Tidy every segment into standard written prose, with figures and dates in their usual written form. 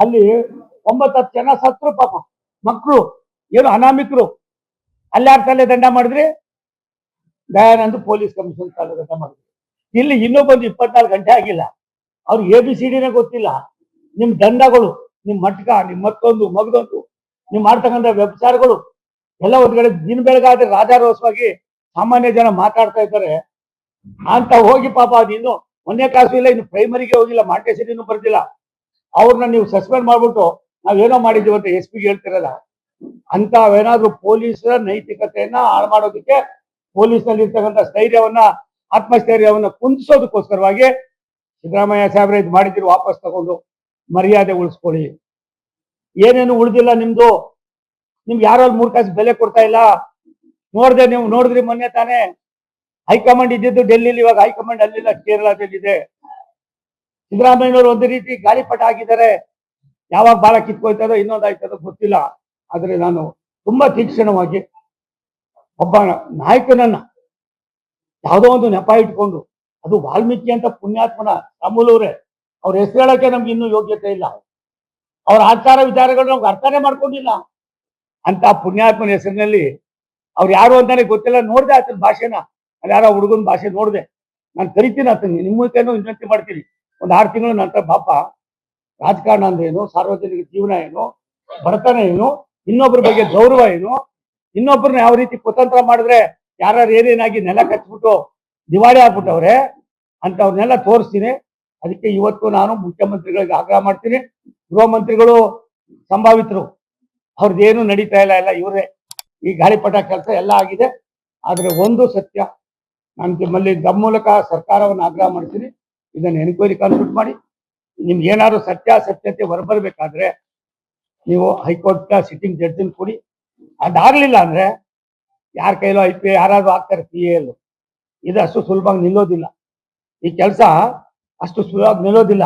ಅಲ್ಲಿ 9-10 ಜನ ಸತ್ರು ಪಾಪ, ಮಕ್ಕಳು ಏನು ಅನಾಮಿಕರು. ಅಲ್ಲಿ ಯಾರ ತಲೆ ದಂಡ ಮಾಡಿದ್ರಿ? ದಯಾನಂದ್ ಪೊಲೀಸ್ ಕಮಿಷನ್ ತಲೆ ದಂಡ ಮಾಡಿದ್ರಿ. ಇಲ್ಲಿ ಇನ್ನೂ ಬಂದು 24 ಗಂಟೆ ಆಗಿಲ್ಲ, ಅವ್ರಿಗೆ ABCDನೇ ಗೊತ್ತಿಲ್ಲ. ನಿಮ್ ದಂಡಗಳು, ನಿಮ್ ಮಟ್ಕ, ನಿಮ್ ಮತ್ತೊಂದು ಮಗದೊಂದು, ನೀವು ಮಾಡ್ತಕ್ಕಂಥ ವ್ಯವಚಾರಗಳು ಎಲ್ಲ ಒಂದ್ ಕಡೆ ದಿನ ಬೆಳಗಾದ್ರೆ ರಾಜಾರೋಸವಾಗಿ ಸಾಮಾನ್ಯ ಜನ ಮಾತಾಡ್ತಾ ಇದ್ದಾರೆ ಅಂತ ಹೋಗಿ ಪಾಪ ಅದಿನ್ನು 1ನೇ ಕ್ಲಾಸು ಇಲ್ಲ, ಇನ್ನು ಪ್ರೈಮರಿಗೆ ಹೋಗಿಲ್ಲ, ಮಾಂಟೇಸರಿನೂ ಬರ್ತಿಲ್ಲ. ಅವ್ರನ್ನ ನೀವು ಸಸ್ಪೆಂಡ್ ಮಾಡ್ಬಿಟ್ಟು ನಾವೇನೋ ಮಾಡಿದೀವಿ ಅಂತ SP ಗೆ ಹೇಳ್ತಿರಲ್ಲ. ಅಂತವೇನಾದ್ರೂ ಪೊಲೀಸರ ನೈತಿಕತೆಯನ್ನ ಹಾಳು ಮಾಡೋದಕ್ಕೆ, ಪೊಲೀಸ್ನಲ್ಲಿ ಇರ್ತಕ್ಕಂಥ ಸ್ಥೈರ್ಯವನ್ನ, ಆತ್ಮಸ್ಥೈರ್ಯವನ್ನ ಕುಂದಿಸೋದಕ್ಕೋಸ್ಕರವಾಗಿ ಸಿದ್ದರಾಮಯ್ಯ ಸಾಹೇಬ್ರೆ ಇದು ಮಾಡಿದ್ರು, ವಾಪಸ್ ತಗೊಂಡು ಮರ್ಯಾದೆ ಉಳಿಸ್ಕೊಳ್ಳಿ. ಏನೇನು ಉಳಿದಿಲ್ಲ ನಿಮ್ದು. ನಿಮ್ಗೆ ಯಾರು 3 ಕಾಸು ಬೆಲೆ ಕೊಡ್ತಾ ಇಲ್ಲ. ನೀವು ನೋಡಿದ್ರಿ ಮೊನ್ನೆ ತಾನೇ ಹೈಕಮಾಂಡ್ ಇದ್ದಿದ್ದು ಡೆಲ್ಲಿಲಿ, ಇವಾಗ ಹೈಕಮಾಂಡ್ ಅಲ್ಲಿಲ್ಲ, ಕೇರಳದಲ್ಲಿದೆ. ಸಿದ್ದರಾಮಯ್ಯನವರು ಒಂದು ರೀತಿ ಗಾಳಿಪಟ ಆಗಿದ್ದಾರೆ. ಯಾವಾಗ ಬಾಳ ಕಿತ್ಕೊಳ್ತದೋ ಇನ್ನೊಂದು ಆಯ್ತದೋ ಗೊತ್ತಿಲ್ಲ. ಆದ್ರೆ ನಾನು ತುಂಬಾ ತೀಕ್ಷ್ಣವಾಗಿ ಒಬ್ಬ ನಾಯಕನನ್ನ ಯಾವುದೋ ಒಂದು ನೆಪ ಇಟ್ಕೊಂಡು, ಅದು ವಾಲ್ಮೀಕಿ ಅಂತ ಪುಣ್ಯಾತ್ಮನ ರಾಮುಲವ್ರೆ, ಅವ್ರ ಹೆಸರು ಹೇಳಕ್ಕೆ ನಮ್ಗೆ ಇನ್ನೂ ಯೋಗ್ಯತೆ ಇಲ್ಲ. ಅವ್ರ ಆಚಾರ ವಿಚಾರಗಳು ನಮ್ಗೆ ಅರ್ಥನೇ ಮಾಡ್ಕೊಂಡಿಲ್ಲ. ಅಂತ ಪುಣ್ಯಾತ್ಮನ ಹೆಸರಿನಲ್ಲಿ ಅವ್ರು ಯಾರು ಅಂತಾನೆ ಗೊತ್ತಿಲ್ಲ. ನೋಡ್ದೆ ಆತನ ಭಾಷೆನ, ಅಲ್ಲಿ ಯಾರೋ ಹುಡುಗನ ಭಾಷೆ ನೋಡ್ದೆ. ನಾನು ಕರಿತೀನಿ ಆತನಿಗೆ, ನಿಮ್ಮ ಕೈನೂ ವಿನಂತಿ ಮಾಡ್ತೀನಿ, ಒಂದು 6 ತಿಂಗಳ ನಂತರ ಪಾಪ ರಾಜಕಾರಣ ಅಂದ್ರೇನು, ಸಾರ್ವಜನಿಕ ಜೀವನ ಏನು, ಬಡತನ ಏನು, ಇನ್ನೊಬ್ಬರ ಬಗ್ಗೆ ಗೌರವ ಏನು, ಇನ್ನೊಬ್ಬರನ್ನ ಯಾವ ರೀತಿ ಕುತಂತ್ರ ಮಾಡಿದ್ರೆ ಯಾರು ಏನೇನಾಗಿ ನೆಲ ಕಚ್ಬಿಟ್ಟು ದಿವಾಳಿ ಆಗ್ಬಿಟ್ಟವ್ರೆ ಅಂತವ್ರನ್ನೆಲ್ಲ ತೋರಿಸ್ತೀನಿ. ಅದಕ್ಕೆ ಇವತ್ತು ನಾನು ಮುಖ್ಯಮಂತ್ರಿಗಳಿಗೆ ಆಗ್ರಹ ಮಾಡ್ತೀನಿ. ಗೃಹ ಮಂತ್ರಿಗಳು ಸಂಭಾವಿತರು, ಅವ್ರದ್ದೇನು ನಡೀತಾ ಇಲ್ಲ, ಎಲ್ಲ ಇವರೇ ಈ ಗಾಳಿಪಟ ಕೆಲಸ ಎಲ್ಲ ಆಗಿದೆ. ಆದ್ರೆ ಒಂದು ಸತ್ಯ, ನಾನು ನಿಮ್ಮಲ್ಲಿ ನಮ್ಮ ಮೂಲಕ ಸರ್ಕಾರವನ್ನು ಆಗ್ರಹ ಮಾಡ್ತೀನಿ, ಇದನ್ನು ಎನ್ಕ್ವೈರಿ ಕಾನ್ಸ್ಟಿಟ್ಯೂಟ್ ಮಾಡಿ. ನಿಮ್ಗೆ ಏನಾದ್ರು ಸತ್ಯಾಸತ್ಯತೆ ಹೊರಬರ್ಬೇಕಾದ್ರೆ ನೀವು ಹೈಕೋರ್ಟ್ ಸಿಟ್ಟಿಂಗ್ ಜಡ್ಜಿನ ಕೊಡಿ. ಅದಾಗ್ಲಿಲ್ಲ ಅಂದ್ರೆ ಯಾರ ಕೈಲೋ IP ಯಾರಾದ್ರೂ ಆಗ್ತಾರೆ PAL. ಇದು ಅಷ್ಟು ಸುಲಭವಾಗಿ ನಿಲ್ಲೋದಿಲ್ಲ. ಈ ಕೆಲಸ ಅಷ್ಟು ಸುಲಭವಾಗಿ ನಿಲ್ಲೋದಿಲ್ಲ.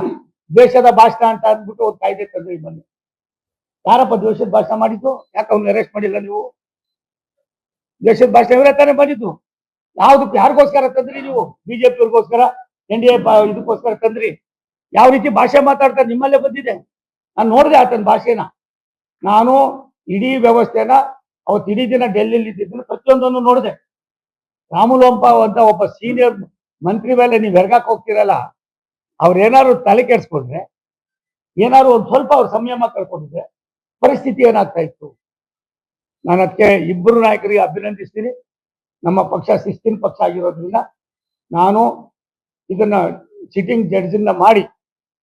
ದ್ವೇಷದ ಭಾಷಣ ಅಂತ ಅಂದ್ಬಿಟ್ಟು ಒಂದು ಕಾಯ್ದೆ ತಂದ್ರಿ ಬನ್ನಿ. ಯಾರಪ್ಪ ದ್ವೇಷದ ಭಾಷಣ ಮಾಡಿದ್ದು? ಯಾಕೆ ಅವ್ನ ಅರೆಸ್ಟ್ ಮಾಡಿಲ್ಲ ನೀವು? ದ್ವೇಷದ ಭಾಷಣ ಇವರೇ ತಾನೇ ಬಂದಿದ್ದು. ಯಾವ್ದಕ್ಕೆ, ಯಾರಿಗೋಸ್ಕರ ತಂದ್ರಿ ನೀವು? BJP ಅವ್ರಿಗೋಸ್ಕರ, NDA ಇದಕ್ಕೋಸ್ಕರ ತಂದ್ರಿ. ಯಾವ ರೀತಿ ಭಾಷೆ ಮಾತಾಡ್ತಾರೆ ನಿಮ್ಮಲ್ಲೇ ಬಂದಿದೆ. ನಾನು ನೋಡಿದೆ ಆತನ ಭಾಷೆನ. ನಾನು ಇಡೀ ವ್ಯವಸ್ಥೆನ ಅವತ್ತು ಇಡೀ ದಿನ ಡೆಲ್ಲಿಲಿ ಇದ್ದಿದ್ದನ್ನು ಪ್ರತಿಯೊಂದನ್ನು ನೋಡಿದೆ. ರಾಮುಲಂಪ ಅಂತ ಒಬ್ಬ ಸೀನಿಯರ್ ಮಂತ್ರಿ ಮೇಲೆ ನೀವು ಹೆರ್ಗಾಕ್ ಹೋಗ್ತಿರಲ್ಲ, ಅವ್ರೇನಾದ್ರು ತಲೆ ಕೆಡಿಸ್ಕೊಂಡ್ರೆ, ಏನಾದ್ರು ಒಂದು ಸ್ವಲ್ಪ ಅವ್ರ ಸಂಯಮ ಕಳ್ಕೊಂಡಿದ್ರೆ ಪರಿಸ್ಥಿತಿ ಏನಾಗ್ತಾ ಇತ್ತು? ನಾನು ಅದಕ್ಕೆ ಇಬ್ಬರು ನಾಯಕರಿಗೆ ಅಭಿನಂದಿಸ್ತೀನಿ. ನಮ್ಮ ಪಕ್ಷ ಶಿಸ್ತಿನ ಪಕ್ಷ ಆಗಿರೋದ್ರಿಂದ ನಾನು ಇದನ್ನ ಸಿಟ್ಟಿಂಗ್ ಜಡ್ಜಿಂದ ಮಾಡಿ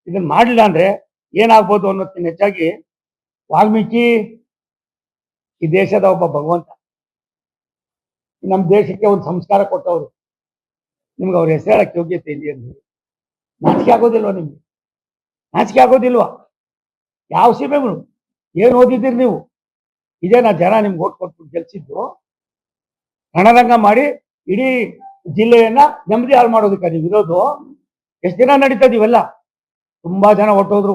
ಇದನ್ನ ಮಾಡಲಿಲ್ಲ ಅಂದ್ರೆ ಏನಾಗ್ಬೋದು ಅನ್ನೋದಕ್ಕಿಂತ ಹೆಚ್ಚಾಗಿ, ವಾಲ್ಮೀಕಿ ಈ ದೇಶದ ಒಬ್ಬ ಭಗವಂತ, ನಮ್ಮ ದೇಶಕ್ಕೆ ಒಂದು ಸಂಸ್ಕಾರ ಕೊಟ್ಟವರು. ನಿಮ್ಗೆ ಅವ್ರ ಹೆಸರು ಹೇಳಕ್ಕೆ ಯೋಗ್ಯತೆ ಇದೆಯಾ? ನಾಚಿಕೆ ಆಗೋದಿಲ್ವಾ ನಿಮ್ಗೆ? ನಾಚಿಕೆ ಆಗೋದಿಲ್ವಾ? ಯಾವ ಸೀಮೆಗಳು ಏನು ಓದಿದ್ದೀರಿ ನೀವು? ಇದೇನಾ ಜನ ನಿಮ್ಗೆ ಓಟ್ ಕೊಟ್ಟು ಗೆಲ್ಸಿದ್ದು? ರಣರಂಗ ಮಾಡಿ ಇಡೀ ಜಿಲ್ಲೆಯನ್ನ ನೆಮ್ಮದಿ ಹಾಳು ಮಾಡೋದಕ್ಕೆ ನೀವು ಇರೋದು? ಎಷ್ಟು ದಿನ ನಡೀತದೆ ಇವೆಲ್ಲ? ತುಂಬಾ ಜನ ಹೊಟ್ಟೋದ್ರು.